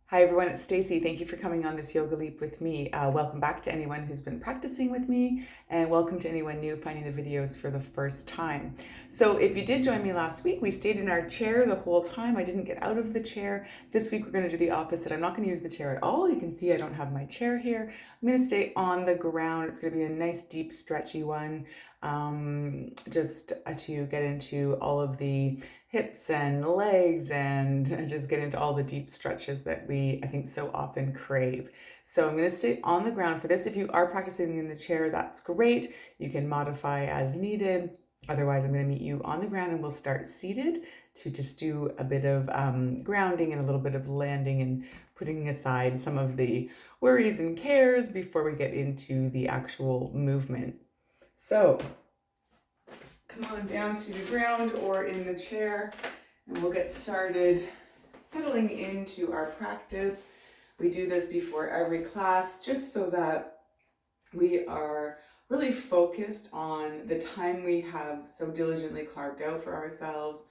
Hi everyone, it's Stacey. Thank you for coming on this yoga leap with me. Welcome back to anyone who's been practicing with me, and welcome to anyone new finding the videos for the first time. So if you did join me last week, we stayed in our chair the whole time. I didn't get out of the chair. This week we're going to do the opposite. I'm not going to use the chair at all. You can see I don't have my chair here. I'm going to stay on the ground. It's going to be a nice, deep, stretchy one, just to get into all of the hips and legs and just get into all the deep stretches that I think, so often crave. So I'm going to stay on the ground for this. If you are practicing in the chair, that's great. You can modify as needed. Otherwise, I'm going to meet you on the ground and we'll start seated to just do a bit of grounding and a little bit of landing and putting aside some of the worries and cares before we get into the actual movement. So come on down to the ground or in the chair and we'll get started settling into our practice. We do this before every class just so that we are really focused on the time we have so diligently carved out for ourselves,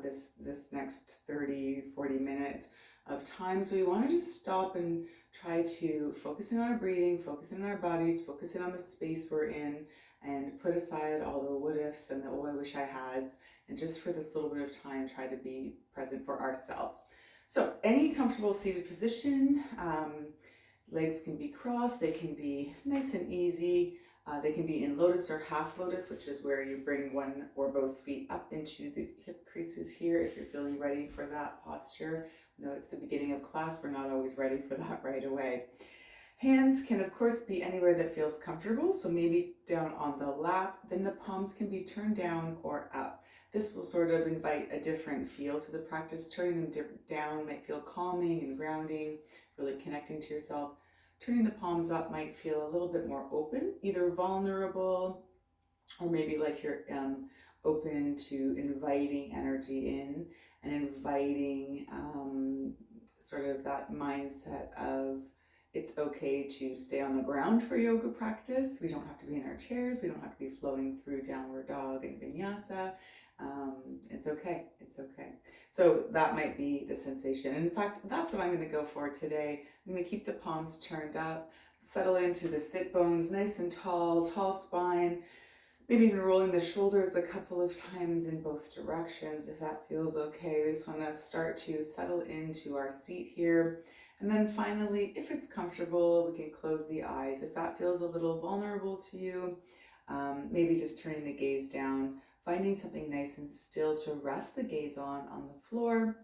this next 30-40 minutes of time. So we want to just stop and try to focus in on our breathing, focus in on our bodies, focus in on the space we're in, and put aside all the what ifs and the oh I wish I hads, and just for this little bit of time try to be present for ourselves. So any comfortable seated position, legs can be crossed, they can be nice and easy. They can be in lotus or half lotus, which is where you bring one or both feet up into the hip creases here if you're feeling ready for that posture. I know it's the beginning of class, we're not always ready for that right away. Hands can of course be anywhere that feels comfortable, so maybe down on the lap, then the palms can be turned down or up. This will sort of invite a different feel to the practice. Turning them down might feel calming and grounding, really connecting to yourself. Turning the palms up might feel a little bit more open, either vulnerable or maybe like you're open to inviting energy in and inviting sort of that mindset of it's okay to stay on the ground for yoga practice. We don't have to be in our chairs. We don't have to be flowing through downward dog and vinyasa. It's okay. It's okay. So that might be the sensation. And in fact, that's what I'm going to go for today. I'm going to keep the palms turned up, settle into the sit bones, nice and tall spine. Maybe even rolling the shoulders a couple of times in both directions if that feels okay. We just want to start to settle into our seat here. And then finally, if it's comfortable, we can close the eyes. If that feels a little vulnerable to you, maybe just turning the gaze down, finding something nice and still to rest the gaze on the floor.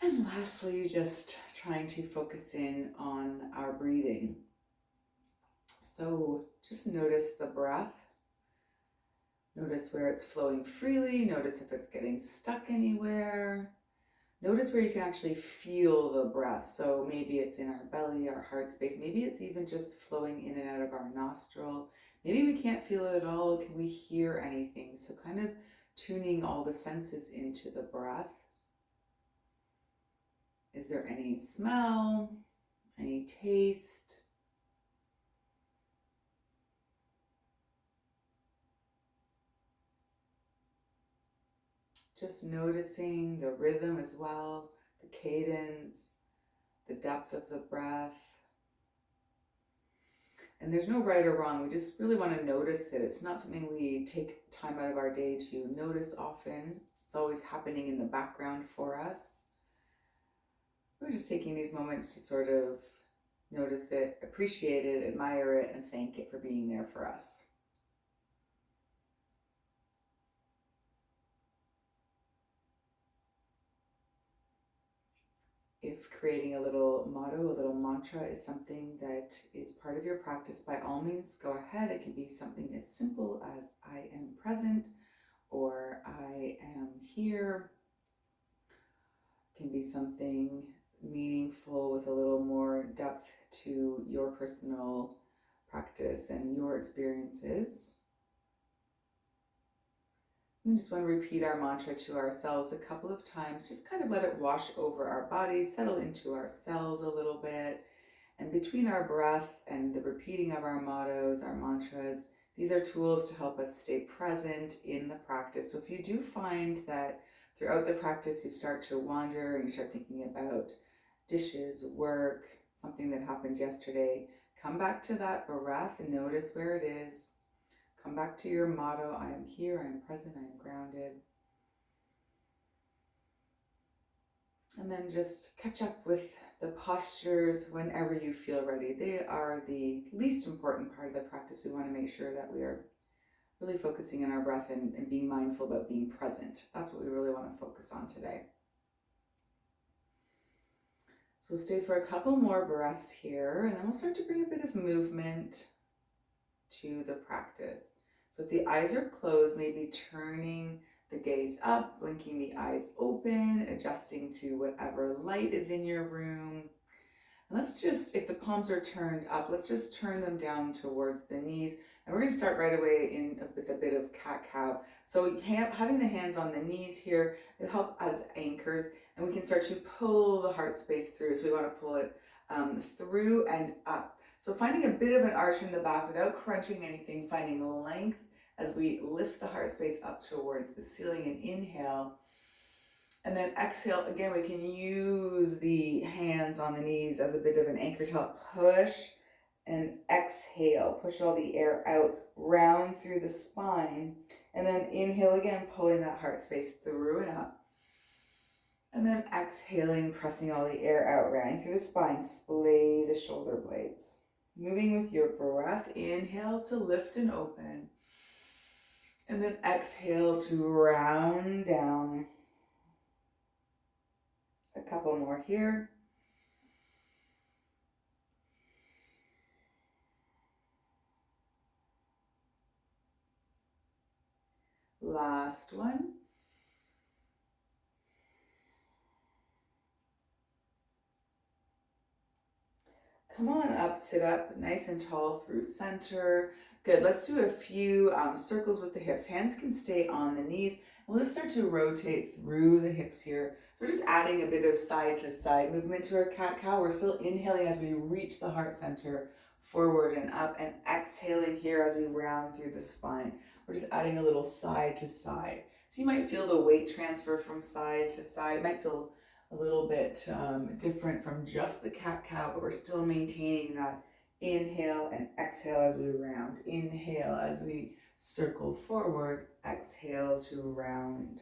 And lastly, just trying to focus in on our breathing. So just notice the breath. Notice where it's flowing freely. Notice if it's getting stuck anywhere. Notice where you can actually feel the breath. So maybe it's in our belly, our heart space. Maybe it's even just flowing in and out of our nostril. Maybe we can't feel it at all. Can we hear anything? So kind of tuning all the senses into the breath. Is there any smell, any taste? Just noticing the rhythm as well, the cadence, the depth of the breath. And there's no right or wrong. We just really want to notice it. It's not something we take time out of our day to notice often. It's always happening in the background for us. We're just taking these moments to sort of notice it, appreciate it, admire it, and thank it for being there for us. If creating a little motto, a little mantra is something that is part of your practice, by all means, go ahead. It can be something as simple as I am present or I am here. It can be something meaningful with a little more depth to your personal practice and your experiences. We just want to repeat our mantra to ourselves a couple of times. Just kind of let it wash over our bodies, settle into our cells a little bit. And between our breath and the repeating of our mottos, our mantras, these are tools to help us stay present in the practice. So if you do find that throughout the practice you start to wander and you start thinking about dishes, work, something that happened yesterday. Come back to that breath and notice where it is. Come back to your motto, I am here, I am present, I am grounded. And then just catch up with the postures whenever you feel ready. They are the least important part of the practice. We want to make sure that we are really focusing on our breath and being mindful about being present. That's what we really want to focus on today. So we'll stay for a couple more breaths here, and then we'll start to bring a bit of movement to the practice. So if the eyes are closed, maybe turning the gaze up, blinking the eyes open, adjusting to whatever light is in your room. And let's just, if the palms are turned up, let's just turn them down towards the knees. And we're going to start right away with a bit of cat-cow. So having the hands on the knees here, it'll help as anchors, and we can start to pull the heart space through. So we want to pull it through and up. So finding a bit of an arch in the back without crunching anything, finding length as we lift the heart space up towards the ceiling and inhale. And then exhale, again, we can use the hands on the knees as a bit of an anchor to help push and exhale. Push all the air out, round through the spine. And then inhale again, pulling that heart space through and up. And then exhaling, pressing all the air out, rounding through the spine. Splay the shoulder blades. Moving with your breath, inhale to lift and open. And then exhale to round down. A couple more here. Last one. Come on up, sit up nice and tall through center. Good, let's do a few circles with the hips. Hands can stay on the knees. We'll just start to rotate through the hips here. So we're just adding a bit of side to side movement to our cat-cow. We're still inhaling as we reach the heart center forward and up, and exhaling here as we round through the spine. We're just adding a little side to side. So you might feel the weight transfer from side to side. It might feel a little bit different from just the cat-cow, but we're still maintaining that inhale and exhale as we round. Inhale as we circle forward, exhale to round.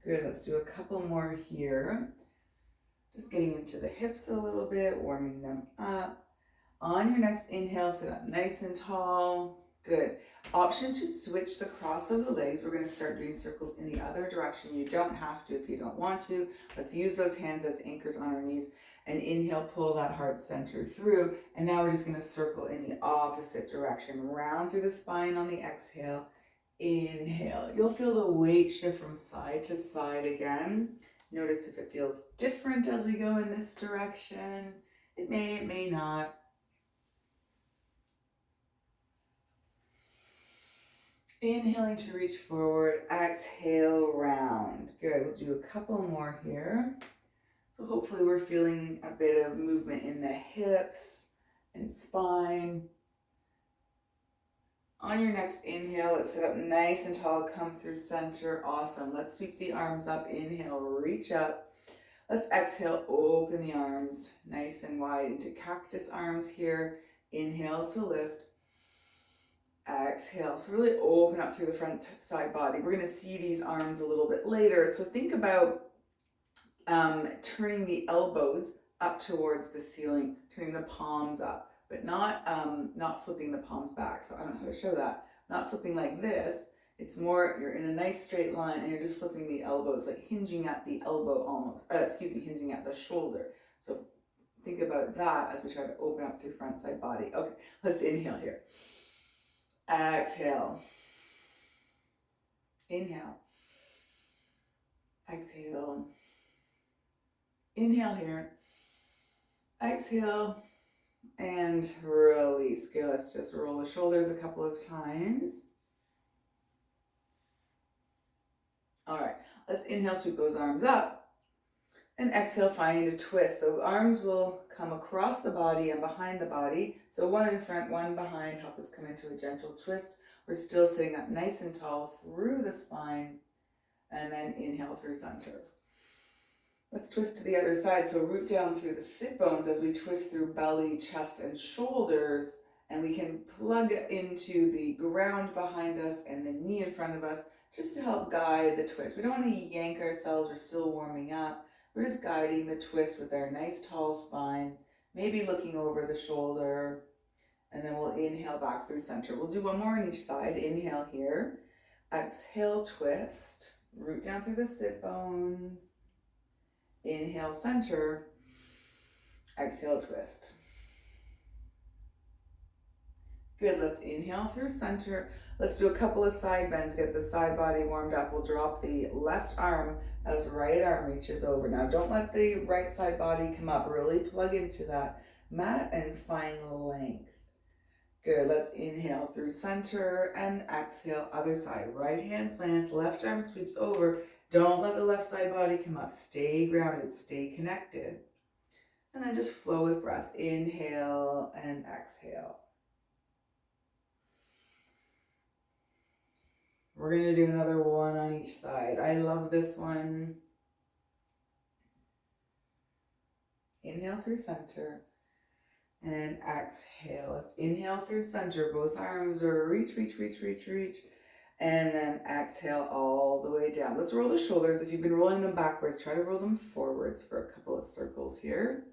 Good, let's do a couple more here. Just getting into the hips a little bit, warming them up. On your next inhale, sit up nice and tall. Good. Option to switch the cross of the legs. We're going to start doing circles in the other direction. You don't have to if you don't want to. Let's use those hands as anchors on our knees. And inhale, pull that heart center through. And now we're just going to circle in the opposite direction. Round through the spine on the exhale. Inhale. You'll feel the weight shift from side to side again. Notice if it feels different as we go in this direction. It may not. Inhaling to reach forward, exhale, round. Good, we'll do a couple more here. So hopefully we're feeling a bit of movement in the hips and spine. On your next inhale, let's sit up nice and tall, come through center. Awesome. Let's sweep the arms up. Inhale, reach up. Let's exhale, open the arms nice and wide into cactus arms here. Inhale to lift. Exhale, so really open up through the front side body. We're going to see these arms a little bit later. So think about turning the elbows up towards the ceiling, turning the palms up, but not flipping the palms back. So I don't know how to show that. Not flipping like this. It's more, you're in a nice straight line and you're just flipping the elbows, like hinging at the elbow almost. Hinging at the shoulder. So think about that as we try to open up through front side body. Okay, let's inhale here. Exhale. Inhale. Exhale. Inhale here. Exhale. And release. Good. Let's just roll the shoulders a couple of times. All right. Let's inhale, sweep those arms up. And exhale, find a twist. So arms will come across the body and behind the body. So one in front, one behind. Help us come into a gentle twist. We're still sitting up nice and tall through the spine. And then inhale through center. Let's twist to the other side. So root down through the sit bones as we twist through belly, chest, and shoulders. And we can plug into the ground behind us and the knee in front of us just to help guide the twist. We don't want to yank ourselves. We're still warming up. We're just guiding the twist with our nice tall spine, maybe looking over the shoulder. And then we'll inhale back through center. We'll do one more on each side. Inhale here. Exhale, twist. Root down through the sit bones. Inhale, center. Exhale, twist. Good, let's inhale through center. Let's do a couple of side bends, get the side body warmed up. We'll drop the left arm as right arm reaches over. Now don't let the right side body come up. Really plug into that mat and find length. Good, let's inhale through center and exhale, other side. Right hand plants, left arm sweeps over. Don't let the left side body come up. Stay grounded, stay connected. And then just flow with breath. Inhale and exhale. We're going to do another one on each side. I love this one. Inhale through center and exhale. Let's inhale through center. Both arms are reach, reach, reach, reach, reach. And then exhale all the way down. Let's roll the shoulders. If you've been rolling them backwards, try to roll them forwards for a couple of circles here.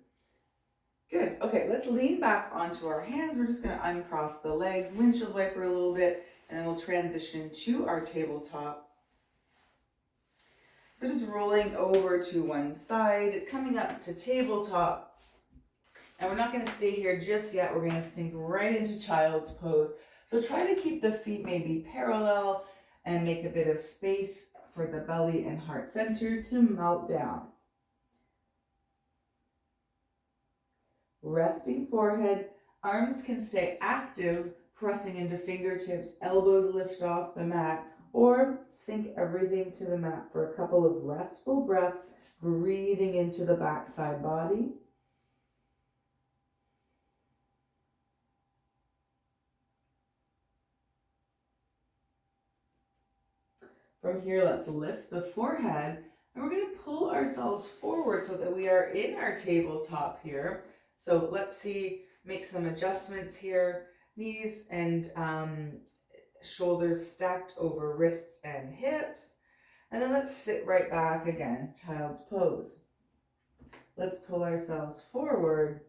Good. Okay, let's lean back onto our hands. We're just going to uncross the legs, windshield wiper a little bit, and then we'll transition to our tabletop. So just rolling over to one side, coming up to tabletop. And we're not going to stay here just yet. We're going to sink right into child's pose. So try to keep the feet maybe parallel and make a bit of space for the belly and heart center to melt down. Resting forehead, arms can stay active, pressing into fingertips, elbows lift off the mat, or sink everything to the mat for a couple of restful breaths, breathing into the backside body. From here, let's lift the forehead, and we're going to pull ourselves forward so that we are in our tabletop here. So let's see, make some adjustments here. Knees and shoulders stacked over wrists and hips. And then let's sit right back again, child's pose. Let's pull ourselves forward.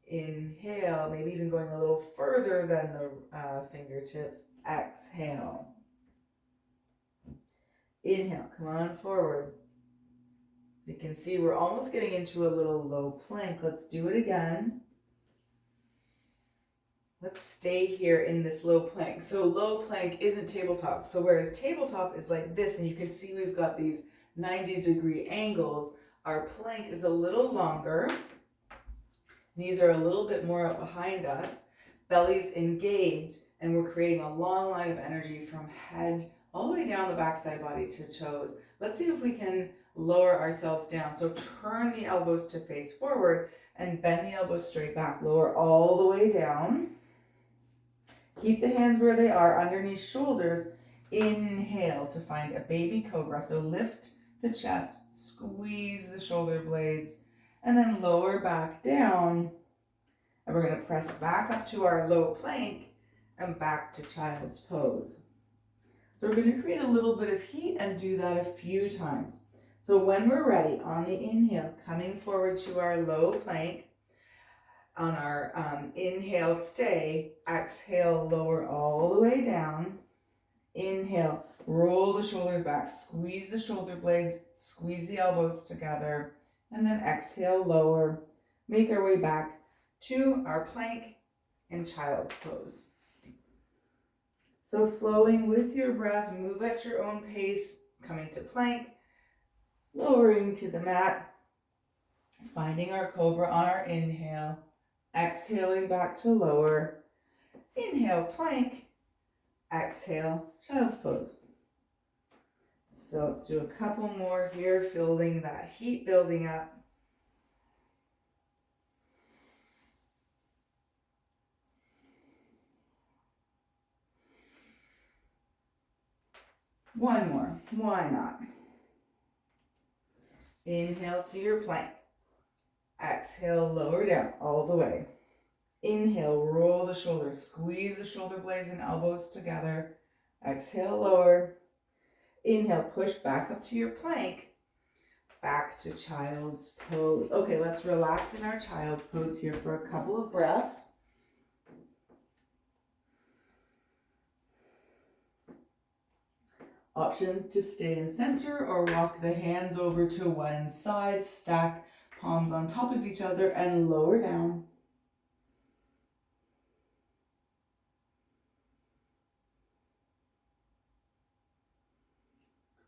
Inhale, maybe even going a little further than the fingertips. Exhale. Inhale, come on forward. So you can see we're almost getting into a little low plank. Let's do it again. Let's stay here in this low plank. So low plank isn't tabletop. So whereas tabletop is like this, and you can see we've got these 90-degree angles, our plank is a little longer. Knees are a little bit more up behind us. Belly's engaged, and we're creating a long line of energy from head all the way down the backside body to toes. Let's see if we can lower ourselves down. So turn the elbows to face forward and bend the elbows straight back. Lower all the way down. Keep the hands where they are underneath shoulders. Inhale to find a baby cobra. So lift the chest, squeeze the shoulder blades, and then lower back down. And we're going to press back up to our low plank and back to child's pose. So we're going to create a little bit of heat and do that a few times. So when we're ready, on the inhale, coming forward to our low plank, on our inhale, stay, exhale, lower all the way down. Inhale, roll the shoulders back, squeeze the shoulder blades, squeeze the elbows together, and then exhale, lower, make our way back to our plank in child's pose. So flowing with your breath, move at your own pace, coming to plank, lowering to the mat, finding our cobra on our inhale, exhaling back to lower, inhale, plank, exhale, child's pose. So let's do a couple more here, feeling that heat building up. One more, why not? Inhale to your plank. Exhale, lower down all the way. Inhale, roll the shoulders, squeeze the shoulder blades and elbows together. Exhale, lower. Inhale, push back up to your plank. Back to child's pose. Okay, let's relax in our child's pose here for a couple of breaths. Options to stay in center or walk the hands over to one side, stack palms on top of each other and lower down.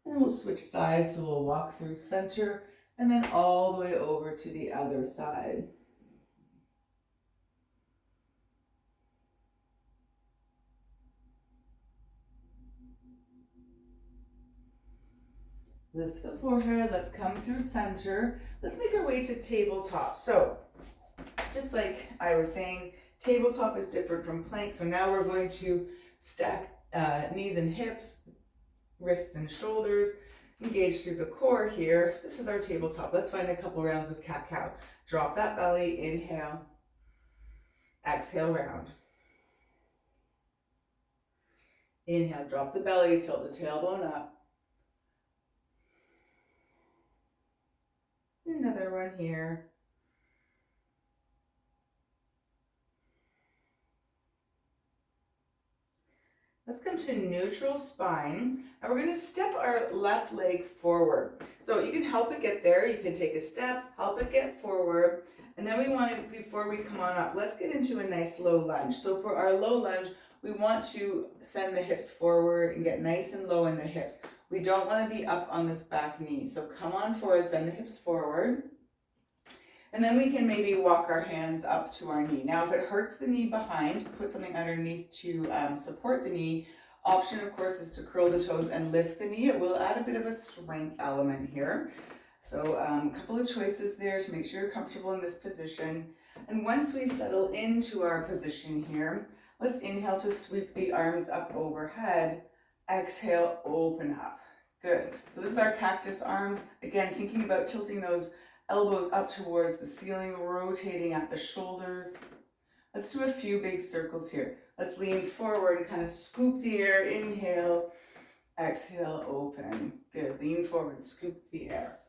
And we'll switch sides, so we'll walk through center and then all the way over to the other side. Lift the forehead, let's come through center. Let's make our way to tabletop. So, just like I was saying, tabletop is different from plank. So now we're going to stack knees and hips, wrists and shoulders, engage through the core here. This is our tabletop. Let's find a couple rounds of cat-cow. Drop that belly, inhale, exhale, round. Inhale, drop the belly, tilt the tailbone up. Another one here. Let's come to neutral spine, and we're going to step our left leg forward. So you can help it get there. You can take a step, help it get forward, and then we want to, before we come on up, let's get into a nice low lunge. So for our low lunge, we want to send the hips forward and get nice and low in the hips. We don't want to be up on this back knee. So come on forward, send the hips forward. And then we can maybe walk our hands up to our knee. Now, if it hurts the knee behind, put something underneath to support the knee. Option, of course, is to curl the toes and lift the knee. It will add a bit of a strength element here. So a couple of choices there to make sure you're comfortable in this position. And once we settle into our position here, let's inhale to sweep the arms up overhead. Exhale, open up. Good. So this is our cactus arms. Again, thinking about tilting those elbows up towards the ceiling, rotating at the shoulders. Let's do a few big circles here. Let's lean forward and kind of scoop the air. Inhale, exhale, open. Good. Lean forward, scoop the air.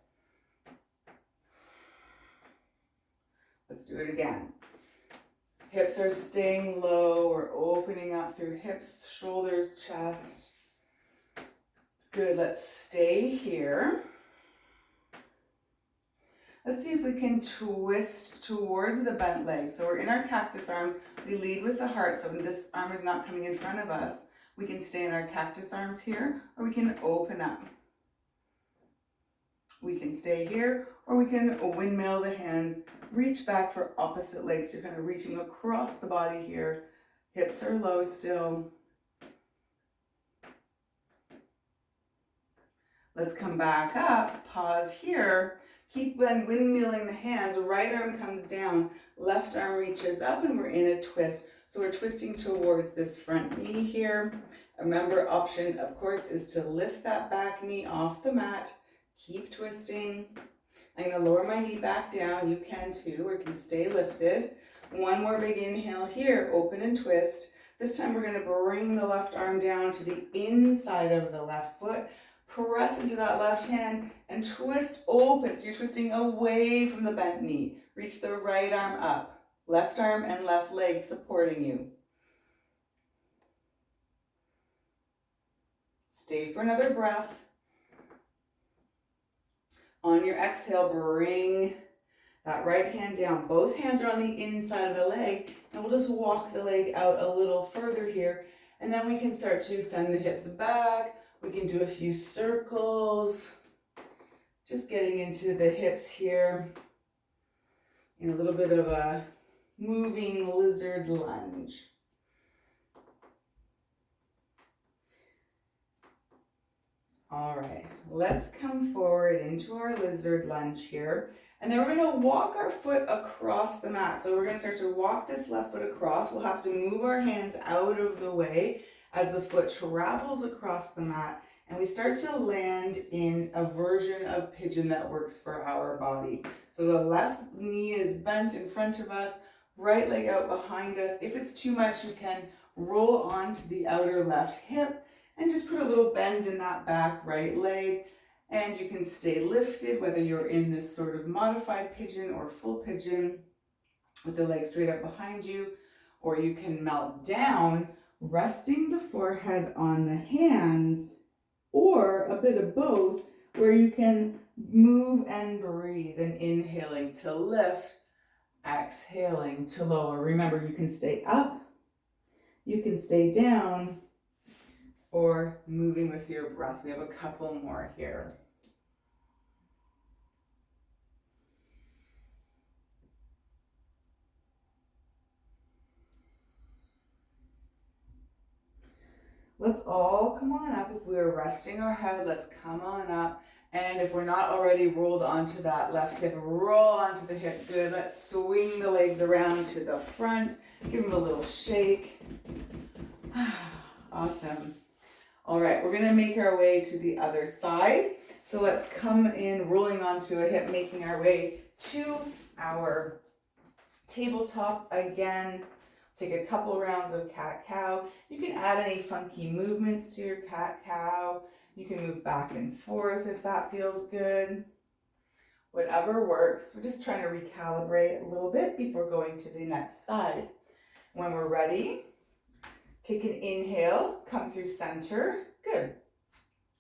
Let's do it again. Hips are staying low. We're opening up through hips, shoulders, chest. Good. Let's stay here. Let's see if we can twist towards the bent leg. So we're in our cactus arms. We lead with the heart. So when this arm is not coming in front of us, we can stay in our cactus arms here, or we can open up. We can stay here, or we can windmill the hands, reach back for opposite legs. You're kind of reaching across the body here. Hips are low still. Let's come back up, pause here. Keep then windmilling the hands. Right arm comes down, left arm reaches up, and we're in a twist. So we're twisting towards this front knee here. Remember, option, of course, is to lift that back knee off the mat. Keep twisting. I'm going to lower my knee back down. You can too, or you can stay lifted. One more big inhale here, open and twist. This time we're going to bring the left arm down to the inside of the left foot. Press into that left hand and twist open. So you're twisting away from the bent knee. Reach the right arm up. Left arm and left leg supporting you. Stay for another breath. On your exhale, bring that right hand down. Both hands are on the inside of the leg. And we'll just walk the leg out a little further here. And then we can start to send the hips back. We can do a few circles, just getting into the hips here in a little bit of a moving lizard lunge. All right, let's come forward into our lizard lunge here. And then we're going to walk our foot across the mat. So we're going to start to walk this left foot across. We'll have to move our hands out of the way as the foot travels across the mat, And we start to land in a version of pigeon that works for our body. So the left knee is bent in front of us, right leg out behind us. If it's too much, you can roll onto the outer left hip and just put a little bend in that back right leg. And you can stay lifted, whether you're in this sort of modified pigeon or full pigeon with the leg straight up behind you, or you can melt down, resting the forehead on the hands, or a bit of both, where you can move and breathe, and inhaling to lift, exhaling to lower. Remember, you can stay up, you can stay down, or moving with your breath. We have a couple more here. Let's all come on up. If we're resting our head, let's come on up. And if we're not already rolled onto that left hip, roll onto the hip. Good. Let's swing the legs around to the front. Give them a little shake. Awesome. All right, we're going to make our way to the other side. So let's come in, rolling onto a hip, making our way to our tabletop again. Take a couple rounds of cat-cow. You can add any funky movements to your cat-cow. You can move back and forth if that feels good. Whatever works. We're just trying to recalibrate a little bit before going to the next side. When we're ready, take an inhale, come through center. Good.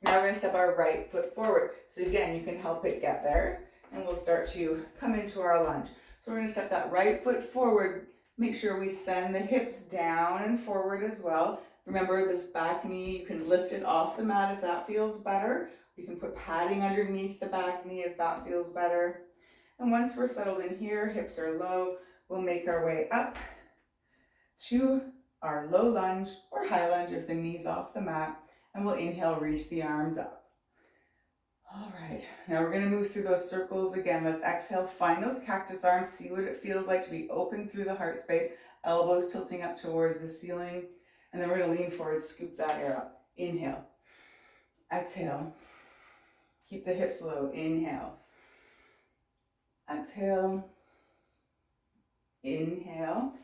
Now we're going to step our right foot forward. So again, you can help it get there, and we'll start to come into our lunge. So we're going to step that right foot forward. Make sure we send the hips down and forward as well. Remember, this back knee, you can lift it off the mat if that feels better. You can put padding underneath the back knee if that feels better. And once we're settled in here, hips are low, we'll make our way up to our low lunge or high lunge if the knee's off the mat. And we'll inhale, reach the arms up. All right, now we're going to move through those circles again. Let's exhale, find those cactus arms, see what it feels like to be open through the heart space, elbows tilting up towards the ceiling. And then we're going to lean forward, scoop that air up. Inhale, exhale, keep the hips low. Inhale, exhale, inhale,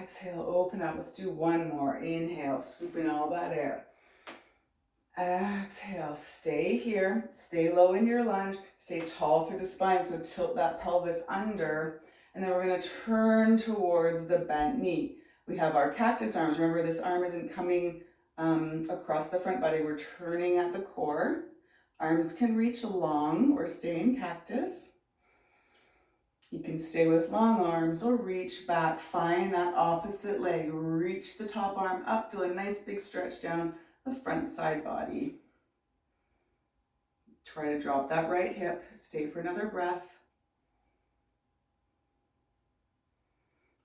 exhale, open up. Let's do one more. Inhale, scoop in all that air. Exhale, stay here, stay low in your lunge, stay tall through the spine, so tilt that pelvis under, and then we're going to turn towards the bent knee. We have our cactus arms. Remember, this arm isn't coming across the front body, we're turning at the core. Arms can reach long or stay in cactus. You can stay with long arms or reach back, find that opposite leg, reach the top arm up, feel a nice big stretch down the front side body. Try to drop that right hip. Stay for another breath.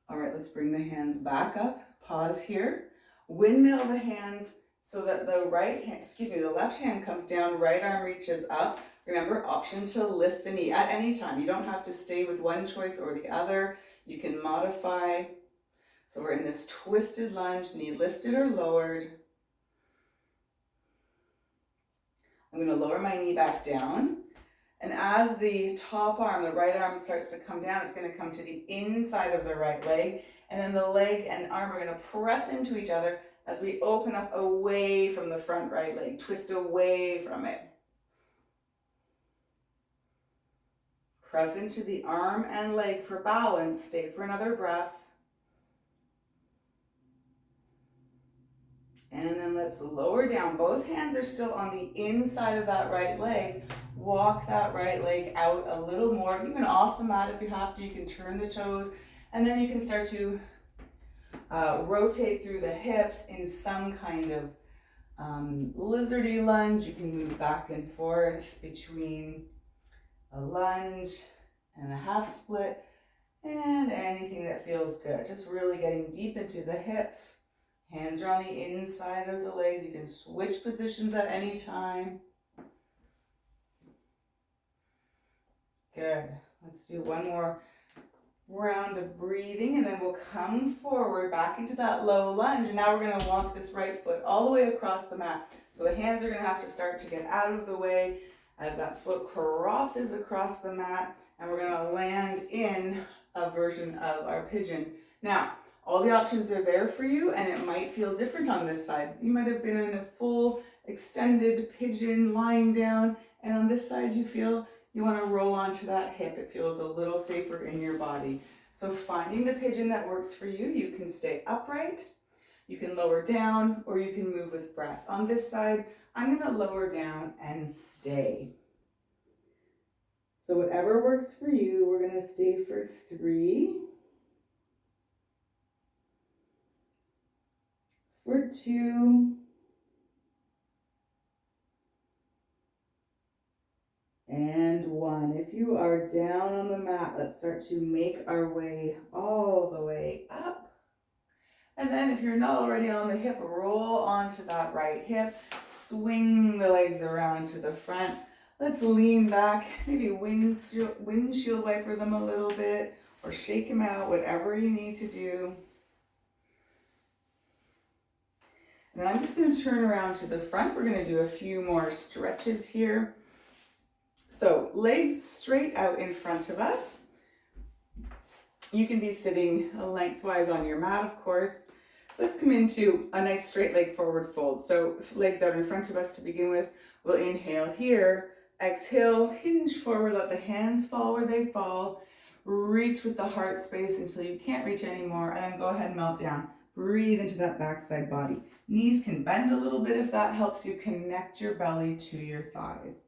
All right, let's bring the hands back up. Pause here. Windmill the hands so that the left hand comes down, right arm reaches up. Remember, option to lift the knee at any time. You don't have to stay with one choice or the other. You can modify. So we're in this twisted lunge, knee lifted or lowered. I'm going to lower my knee back down. And as the top arm, the right arm starts to come down, it's going to come to the inside of the right leg. And then the leg and arm are going to press into each other as we open up away from the front right leg. Twist away from it. Press into the arm and leg for balance. Stay for another breath. And then let's lower down. Both hands are still on the inside of that right leg. Walk that right leg out a little more, even off the mat if you have to. You can turn the toes, and then you can start to rotate through the hips in some kind of lizardy lunge. You can move back and forth between a lunge and a half split and anything that feels good. Just really getting deep into the hips. Hands are on the inside of the legs. You can switch positions at any time. Good. Let's do one more round of breathing, and then we'll come forward back into that low lunge. And now we're going to walk this right foot all the way across the mat. So the hands are going to have to start to get out of the way as that foot crosses across the mat, and we're going to land in a version of our pigeon. Now, all the options are there for you, and it might feel different on this side. You might have been in a full extended pigeon lying down, and on this side you feel you want to roll onto that hip. It feels a little safer in your body. So finding the pigeon that works for you, you can stay upright, you can lower down, or you can move with breath. On this side, I'm going to lower down and stay. So whatever works for you, we're going to stay for 3, for 2, and 1. If you are down on the mat, let's start to make our way all the way up. And then if you're not already on the hip, roll onto that right hip, swing the legs around to the front. Let's lean back, maybe windshield wiper them a little bit, or shake them out, whatever you need to do. And then I'm just going to turn around to the front. We're going to do a few more stretches here. So legs straight out in front of us. You can be sitting lengthwise on your mat, of course. Let's come into a nice straight leg forward fold. So legs out in front of us to begin with. We'll inhale here, exhale, hinge forward, let the hands fall where they fall. Reach with the heart space until you can't reach anymore, and then go ahead and melt down. Breathe into that backside body. Knees can bend a little bit if that helps you connect your belly to your thighs.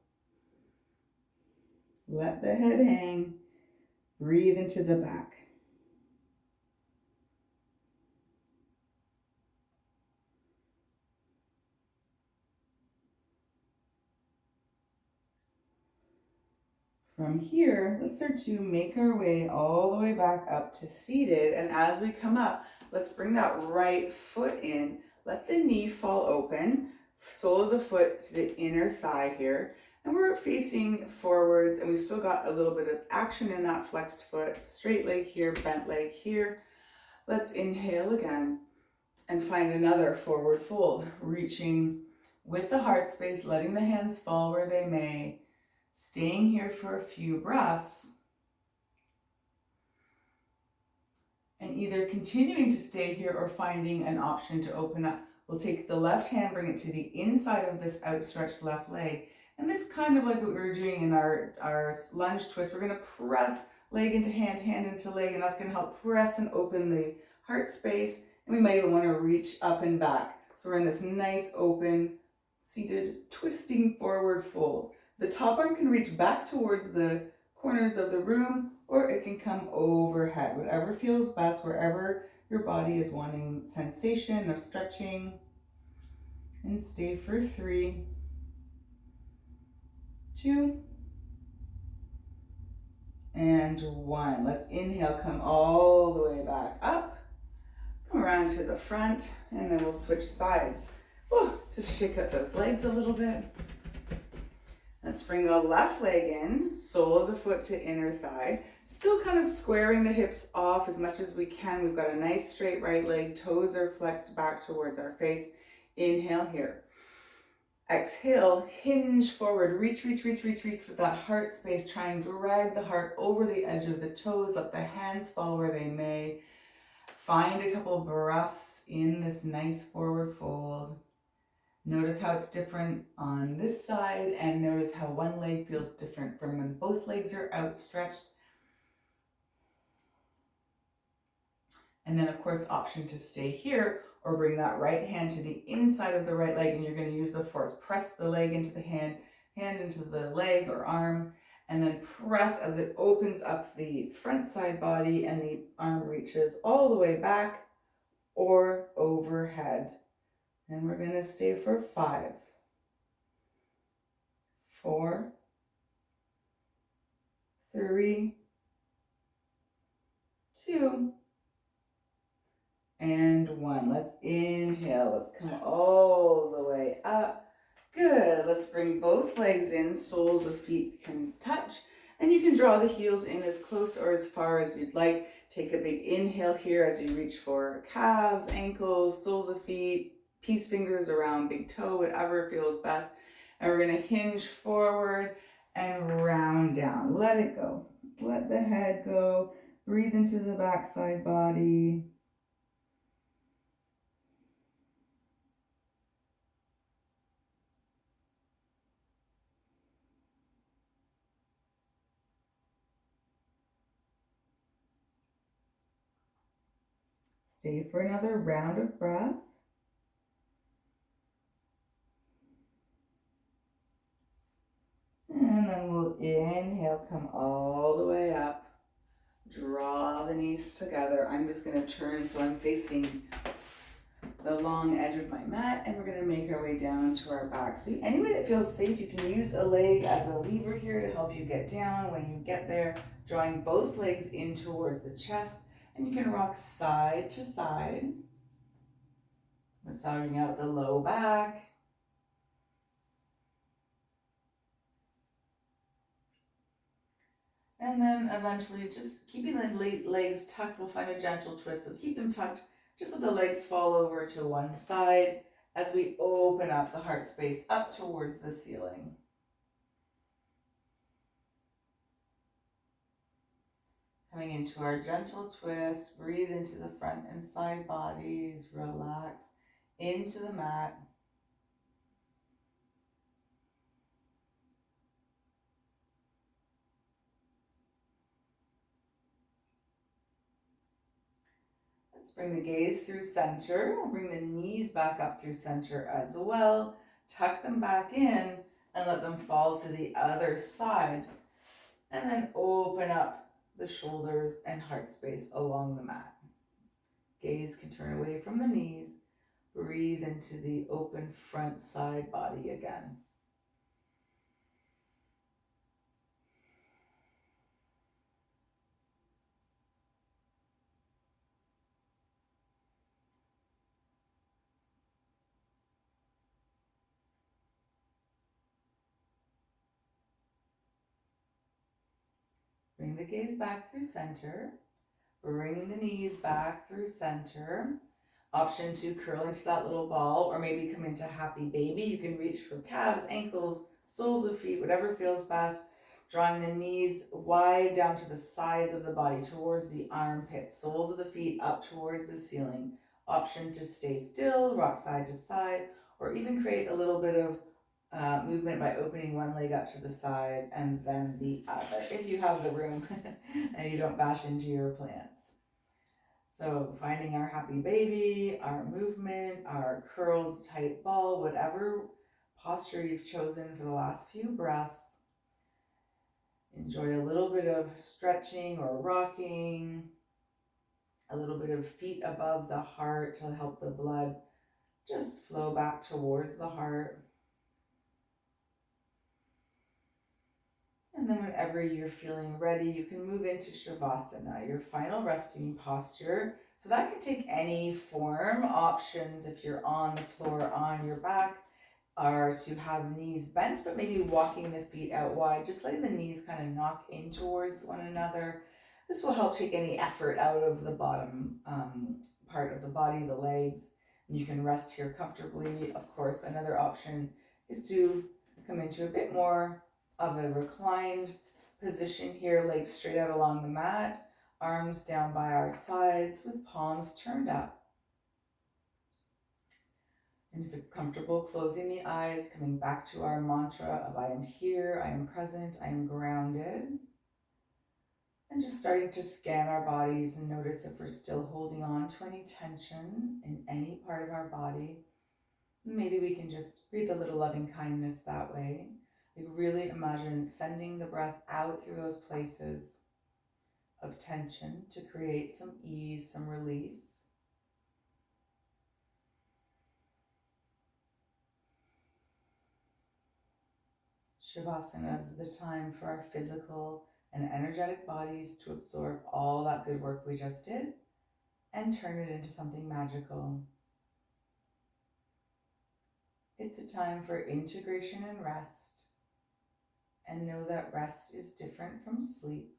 Let the head hang. Breathe into the back. From here, let's start to make our way all the way back up to seated. And as we come up, let's bring that right foot in. Let the knee fall open, sole of the foot to the inner thigh here. And we're facing forwards, and we've still got a little bit of action in that flexed foot. Straight leg here, bent leg here. Let's inhale again and find another forward fold, reaching with the heart space, letting the hands fall where they may. Staying here for a few breaths, and either continuing to stay here or finding an option to open up. We'll take the left hand, bring it to the inside of this outstretched left leg. And this is kind of like what we were doing in our lunge twist. We're going to press leg into hand, hand into leg, and that's going to help press and open the heart space. And we might even want to reach up and back. So we're in this nice open, seated, twisting forward fold. The top arm can reach back towards the corners of the room, or it can come overhead, whatever feels best, wherever your body is wanting sensation of stretching. And stay for 3, 2, and 1. Let's inhale, come all the way back up, come around to the front, and then we'll switch sides. Just shake out those legs a little bit. Let's bring the left leg in, sole of the foot to inner thigh. Still kind of squaring the hips off as much as we can. We've got a nice straight right leg, toes are flexed back towards our face. Inhale here. Exhale, hinge forward, reach with that heart space. Try and drag the heart over the edge of the toes. Let the hands fall where they may. Find a couple breaths in this nice forward fold. Notice how it's different on this side, and notice how one leg feels different from when both legs are outstretched. And then of course, option to stay here or bring that right hand to the inside of the right leg, and you're going to use the force. Press the leg into the hand, hand into the leg or arm, and then press as it opens up the front side body and the arm reaches all the way back or overhead. And we're going to stay for 5, 4, 3, 2, and 1. Let's inhale. Let's come all the way up. Good. Let's bring both legs in. Soles of feet can touch. And And you can draw the heels in as close or as far as you'd like. Take a big inhale here as you reach for calves, ankles, soles of feet, peace fingers around big toe, whatever feels best. And we're going to hinge forward and round down. Let it go. Let the head go. Breathe into the backside body. Stay for another round of breath. And then we'll inhale, come all the way up. Draw the knees together. I'm just going to turn so I'm facing the long edge of my mat, and we're going to make our way down to our back. So any way that feels safe, you can use a leg as a lever here to help you get down. When you get there, drawing both legs in towards the chest, and you can rock side to side, massaging out the low back. And then eventually just keeping the legs tucked, we'll find a gentle twist. So keep them tucked, just let the legs fall over to one side as we open up the heart space up towards the ceiling. Coming into our gentle twist, breathe into the front and side bodies, relax into the mat. Let's bring the gaze through center. We'll bring the knees back up through center as well. Tuck them back in and let them fall to the other side. And then open up the shoulders and heart space along the mat. Gaze can turn away from the knees. Breathe into the open front side body again. Bring the gaze back through center. Bring the knees back through center. Option to curl into that little ball or maybe come into happy baby. You can reach for calves, ankles, soles of feet, whatever feels best. Drawing the knees wide down to the sides of the body, towards the armpits, soles of the feet up towards the ceiling. Option to stay still, rock side to side, or even create a little bit of movement by opening one leg up to the side and then the other, if you have the room and you don't bash into your plants. So finding our happy baby, our movement, our curled tight ball, whatever posture you've chosen for the last few breaths. Enjoy a little bit of stretching or rocking, a little bit of feet above the heart to help the blood just flow back towards the heart. And then whenever you're feeling ready, you can move into Shavasana, your final resting posture. So that could take any form. Options, if you're on the floor on your back, are to have knees bent, but maybe walking the feet out wide, just letting the knees kind of knock in towards one another. This will help take any effort out of the bottom part of the body, the legs. And you can rest here comfortably. Of course, another option is to come into a bit more of a reclined position here, legs straight out along the mat, arms down by our sides with palms turned up. And if it's comfortable, closing the eyes, coming back to our mantra of I am here, I am present, I am grounded. And just starting to scan our bodies and notice if we're still holding on to any tension in any part of our body. Maybe we can just breathe a little loving kindness that way. Like really imagine sending the breath out through those places of tension to create some ease, some release. Shavasana is the time for our physical and energetic bodies to absorb all that good work we just did and turn it into something magical. It's a time for integration and rest, and know that rest is different from sleep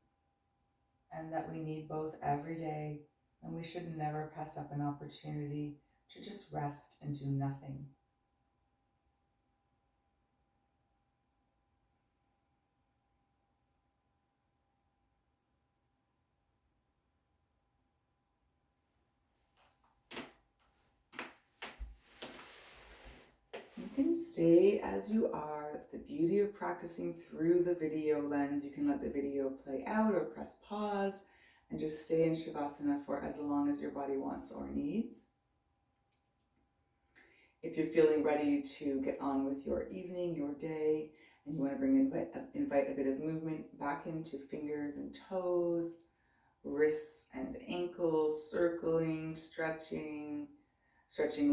and that we need both every day, and we should never pass up an opportunity to just rest and do nothing. You can stay as you are. It's the beauty of practicing through the video lens. You can let the video play out or press pause and just stay in Shavasana for as long as your body wants or needs. If you're feeling ready to get on with your evening, your day, and you want to invite a bit of movement back into fingers and toes, wrists and ankles, circling, stretching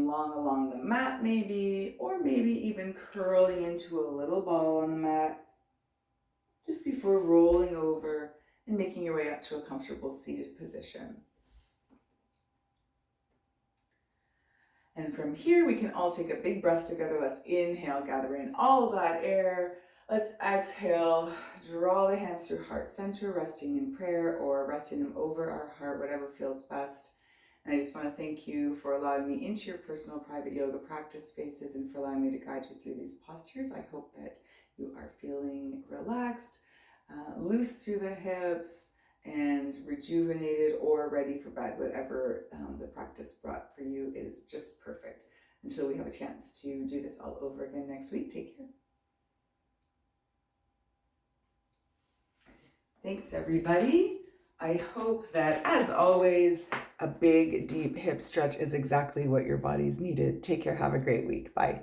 long along the mat maybe, or maybe even curling into a little ball on the mat just before rolling over and making your way up to a comfortable seated position. And from here, we can all take a big breath together. Let's inhale, gather in all that air. Let's exhale, draw the hands through heart center, resting in prayer or resting them over our heart, whatever feels best. And I just want to thank you for allowing me into your personal private yoga practice spaces and for allowing me to guide you through these postures. I hope that you are feeling relaxed, loose through the hips, and rejuvenated or ready for bed. Whatever the practice brought for you is just perfect. Until we have a chance to do this all over again next week, take care. Thanks, everybody. I hope that, as always, a big, deep hip stretch is exactly what your body's needed. Take care. Have a great week. Bye.